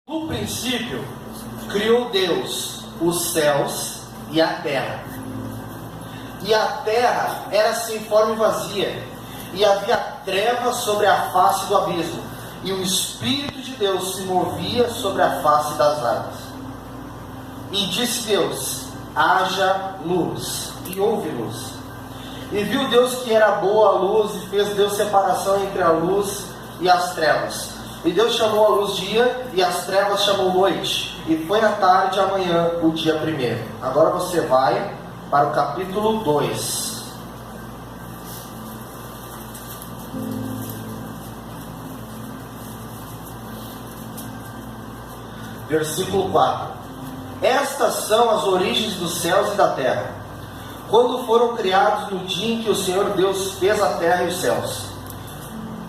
No princípio, criou Deus os céus e a terra. E a terra era sem forma e vazia, e havia trevas sobre a face do abismo, e o Espírito de Deus se movia sobre a face das águas. E disse Deus: haja luz, e houve luz. E viu Deus que era boa a luz, e fez Deus separação entre a luz e as trevas. E Deus chamou a luz dia, e as trevas chamou noite. E foi a tarde e a manhã o dia primeiro. Agora você vai para o capítulo 2. Versículo 4. Estas são as origens dos céus e da terra, quando foram criados no dia em que o Senhor Deus fez a terra e os céus.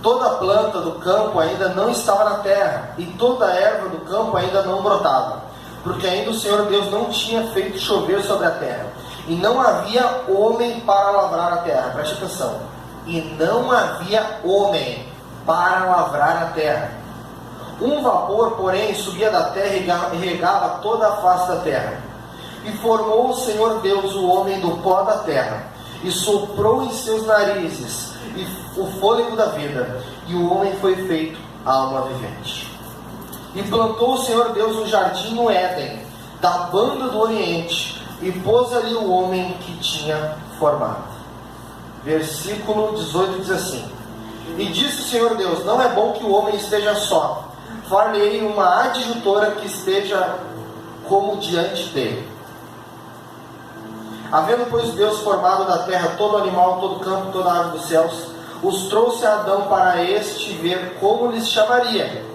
Toda a planta do campo ainda não estava na terra, e toda a erva do campo ainda não brotava, porque ainda o Senhor Deus não tinha feito chover sobre a terra, e não havia homem para lavrar a terra. Preste atenção. E não havia homem para lavrar a terra. Um vapor, porém, subia da terra e regava toda a face da terra. E formou o Senhor Deus o homem do pó da terra, e soprou em seus narizes o fôlego da vida, e o homem foi feito alma vivente. E plantou o Senhor Deus um jardim no Éden, da banda do Oriente, e pôs ali o homem que tinha formado. Versículo 18 diz assim: e disse o Senhor Deus: não é bom que o homem esteja só, far-lhe-ei uma adjutora que esteja como diante dele. Havendo, pois, Deus formado da terra todo animal, todo campo, toda ave dos céus, os trouxe a Adão para este ver como lhes chamaria.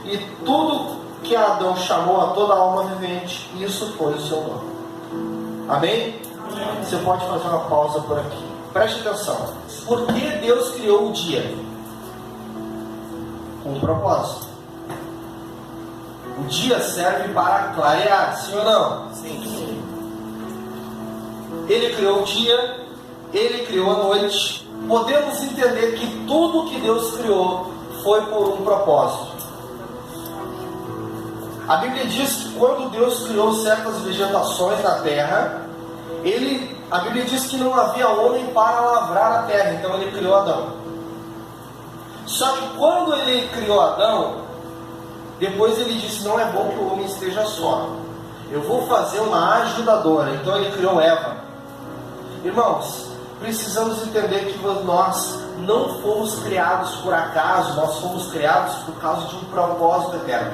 E tudo que Adão chamou a toda alma vivente, isso foi o seu nome. Amém? Amém. Você pode fazer uma pausa por aqui. Preste atenção. Por que Deus criou o dia? Com um propósito. O dia serve para clarear, sim ou não? Sim. Ele criou o dia, Ele criou a noite. Podemos entender que tudo que Deus criou foi por um propósito. A Bíblia diz que quando Deus criou certas vegetações na terra, a Bíblia diz que não havia homem para lavrar a terra, então Ele criou Adão. Só que quando Ele criou Adão, depois Ele disse: não é bom que o homem esteja só, eu vou fazer uma ajudadora. Então Ele criou Eva. Irmãos, precisamos entender que nós não fomos criados por acaso, nós fomos criados por causa de um propósito eterno.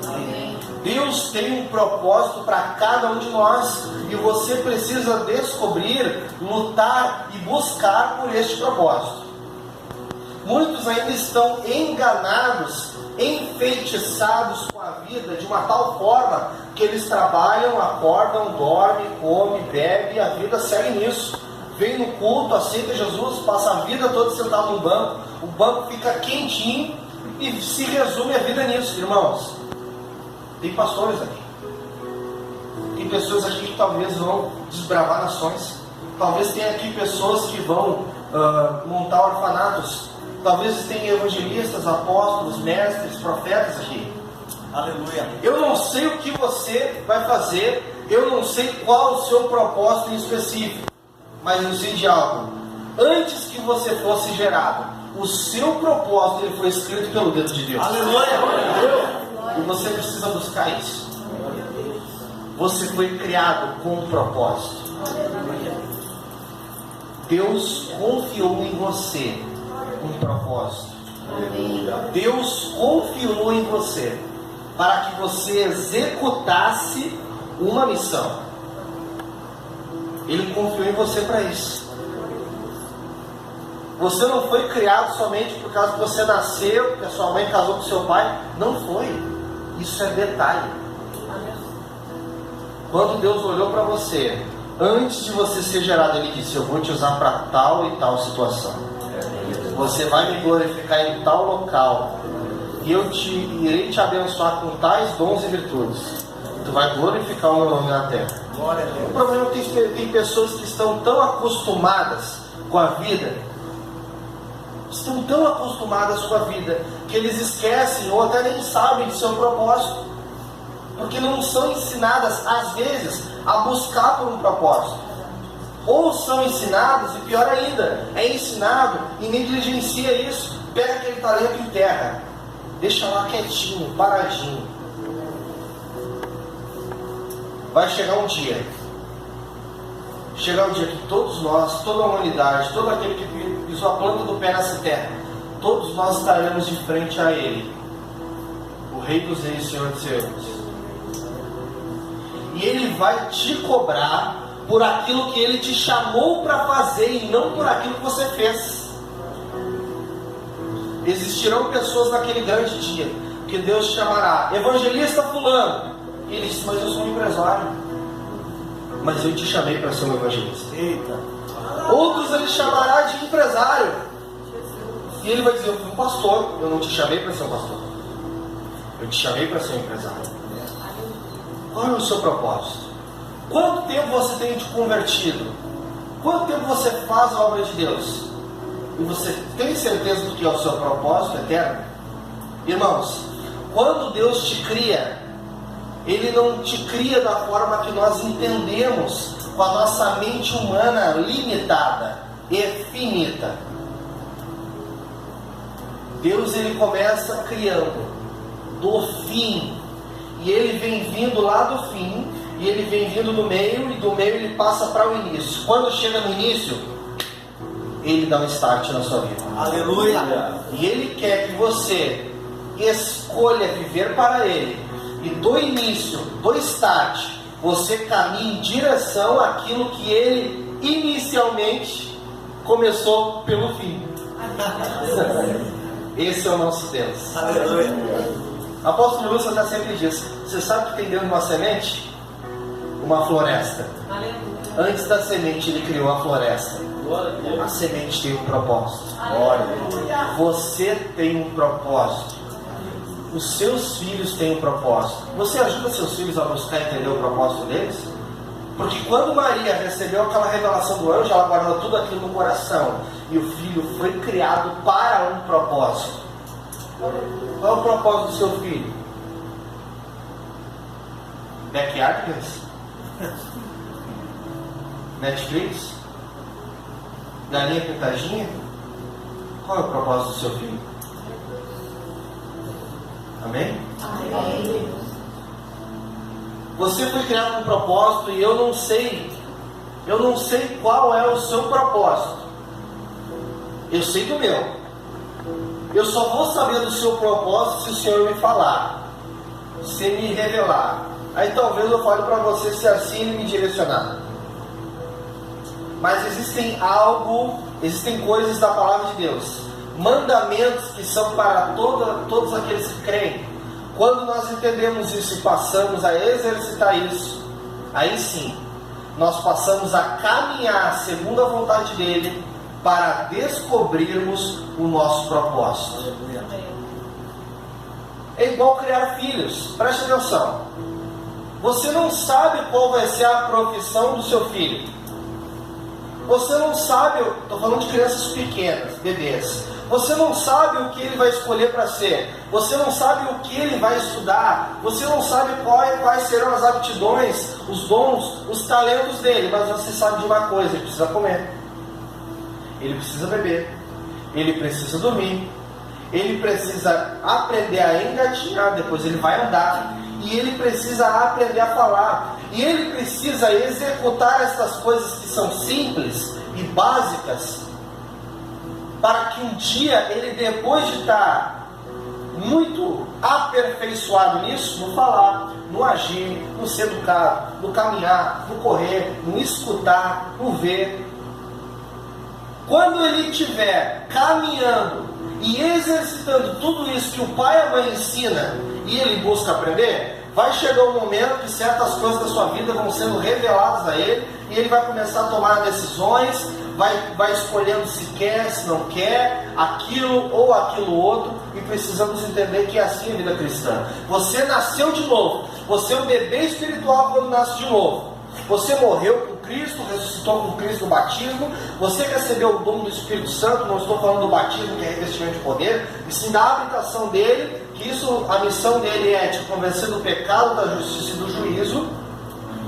Amém. Deus tem um propósito para cada um de nós, e você precisa descobrir, lutar e buscar por este propósito. Muitos ainda estão enganados, enfeitiçados com a vida de uma tal forma que eles trabalham, acordam, dormem, comem, bebem, e a vida segue nisso. Vem no culto, aceita Jesus, passa a vida toda sentado no banco, o banco fica quentinho e se resume a vida nisso. Irmãos, tem pastores aqui, tem pessoas aqui que talvez vão desbravar nações, talvez tenha aqui pessoas que vão montar orfanatos, talvez tenha evangelistas, apóstolos, mestres, profetas aqui. Aleluia. Eu não sei o que você vai fazer, eu não sei qual o seu propósito em específico, mas eu sei de algo. Antes que você fosse gerado, o seu propósito ele foi escrito pelo dedo de Deus. Aleluia. E você precisa buscar isso. Você foi criado com um propósito. Deus confiou em você um propósito. Deus confiou em você para que você executasse uma missão. Ele confiou em você para isso. Você não foi criado somente por causa que você nasceu, porque a sua mãe casou com seu pai. Não foi. Isso é detalhe. Quando Deus olhou para você, antes de você ser gerado, Ele disse: eu vou te usar para tal e tal situação. Você vai me glorificar em tal local, e eu irei te abençoar com tais dons e virtudes. Tu vai glorificar o meu nome na terra. O problema é que tem pessoas que estão tão acostumadas com a vida, que eles esquecem ou até nem sabem de seu propósito. porque não são ensinadas, às vezes, a buscar por um propósito. Ou são ensinadas, e pior ainda, é ensinado e negligencia isso. Pega aquele talento em terra, deixa lá quietinho, paradinho. Vai chegar um dia que todos nós, toda a humanidade, todo aquele que pisou a planta do pé nessa terra, todos nós estaremos de frente a Ele, o Rei dos Reis, Senhor dos Senhores. E Ele vai te cobrar por aquilo que Ele te chamou para fazer e não por aquilo que você fez. Existirão pessoas naquele grande dia que Deus chamará, evangelista fulano, e ele diz, mas eu sou um empresário, mas eu te chamei para ser um evangelista. Eita. Outros Ele chamará de empresário, e Ele vai dizer, eu fui um pastor, eu não te chamei para ser um pastor, eu te chamei para ser um empresário. Qual é o seu propósito? Quanto tempo você tem te convertido? Quanto tempo você faz a obra de Deus? E você tem certeza do que é o seu propósito eterno? Irmãos, quando Deus te cria, Ele não te cria da forma que nós entendemos, com a nossa mente humana limitada e finita. Deus, Ele começa criando do fim, e Ele vem vindo lá do fim, e Ele vem vindo do meio, e do meio Ele passa para o início. Quando chega no início, Ele dá um start na sua vida. Aleluia! E Ele quer que você escolha viver para Ele, e do início, do start, você caminhe em direção àquilo que Ele inicialmente começou pelo fim. Esse é o nosso Deus. Aleluia! Apóstolo Lúcio até sempre diz, você sabe que tem dentro de uma semente? Uma floresta. Antes da semente Ele criou a floresta. A semente tem um propósito. Você tem um propósito. Os seus filhos têm um propósito. Você ajuda seus filhos a buscar entender o propósito deles? Porque quando Maria recebeu aquela revelação do anjo, ela guardou tudo aquilo no coração. E o filho foi criado para um propósito. Qual é o propósito do seu filho? Backyardigans? Netflix? Galinha pintadinha? Qual é o propósito do seu filho? Amém? Amém. Você foi criado com um propósito e eu não sei qual é o seu propósito. Eu sei do meu. Eu só vou saber do seu propósito se o Senhor me falar, se me revelar. Aí talvez eu fale para você se assim Ele me direcionar. Mas existem coisas da palavra de Deus, mandamentos que são para todos aqueles que creem. Quando nós entendemos isso e passamos a exercitar isso, aí sim, nós passamos a caminhar segundo a vontade dEle para descobrirmos o nosso propósito. É igual criar filhos. Preste atenção. Você não sabe qual vai ser a profissão do seu filho. Você não sabe, estou falando de crianças pequenas, bebês. Você não sabe o que ele vai escolher para ser. Você não sabe o que ele vai estudar. Você não sabe quais serão as aptidões, os dons, os talentos dele. Mas você sabe de uma coisa: ele precisa comer, ele precisa beber, ele precisa dormir, ele precisa aprender a engatinhar, depois ele vai andar, e ele precisa aprender a falar, e ele precisa executar essas coisas que são simples e básicas, para que um dia ele, depois de estar muito aperfeiçoado nisso, no falar, no agir, no ser educado, no caminhar, no correr, no escutar, no ver, quando ele estiver caminhando e exercitando tudo isso que o pai e a mãe ensina e ele busca aprender, vai chegar um momento que certas coisas da sua vida vão sendo reveladas a ele, e ele vai começar a tomar decisões, vai escolhendo se quer, se não quer, aquilo ou aquilo outro, e precisamos entender que é assim a vida cristã. Você nasceu de novo, você é um bebê espiritual quando nasce de novo. Você morreu com Cristo, ressuscitou com Cristo no batismo, você recebeu o dom do Espírito Santo, não estou falando do batismo que é revestimento de poder, e sim da habitação dele, que isso, a missão dele é te convencer do pecado, da justiça e do juízo.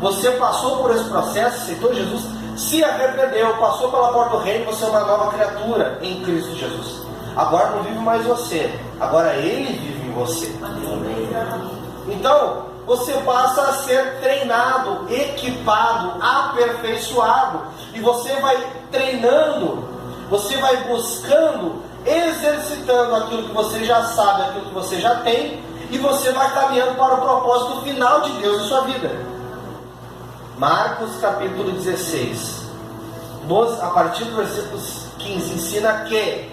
Você passou por esse processo, aceitou Jesus, se arrependeu, passou pela porta do reino, você é uma nova criatura em Cristo Jesus. Agora não vive mais você, agora Ele vive em você. Então, você passa a ser treinado, equipado, aperfeiçoado. E você vai treinando, você vai buscando, exercitando aquilo que você já sabe, aquilo que você já tem. E você vai caminhando para o propósito final de Deus em sua vida. Marcos capítulo 16, a partir do versículo 15, ensina que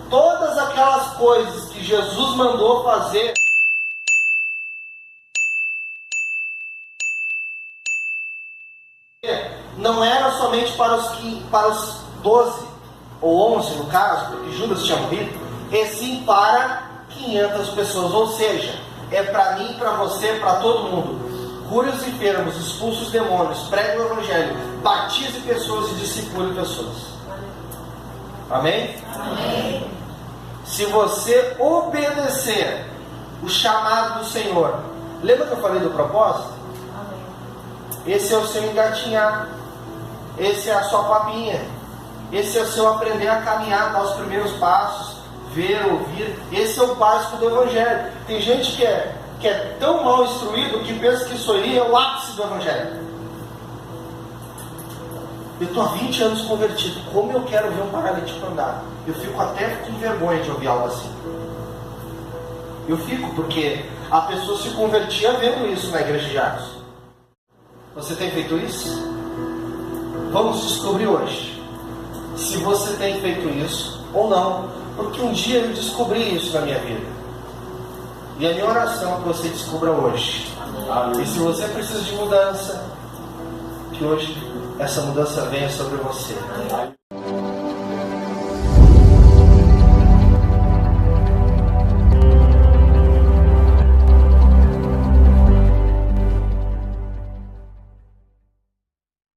todas aquelas coisas que Jesus mandou fazer não era somente para os 12 ou 11 no caso, porque Judas tinha morrido, e sim para 500 pessoas, ou seja, é para mim, para você, para todo mundo. Cure os enfermos, expulse os demônios, pregue o evangelho, batize pessoas e discipule pessoas. Amém? Amém. Se você obedecer o chamado do Senhor, lembra que eu falei do propósito? Esse é o seu engatinhar, esse é a sua papinha, esse é o seu aprender a caminhar, dar os primeiros passos, ver, ouvir. Esse é o básico do evangelho. Tem gente que é tão mal instruído que pensa que isso aí é o ápice do evangelho. Eu estou há 20 anos convertido, como eu quero ver um paralítico andar? Eu fico até com vergonha de ouvir algo assim. Eu fico, porque a pessoa se convertia vendo isso na igreja de Atos. Você tem feito isso? Vamos descobrir hoje se você tem feito isso ou não, porque um dia eu descobri isso na minha vida. E a minha oração é que você descubra hoje. Amém. E se você precisa de mudança, que hoje essa mudança venha sobre você. Amém.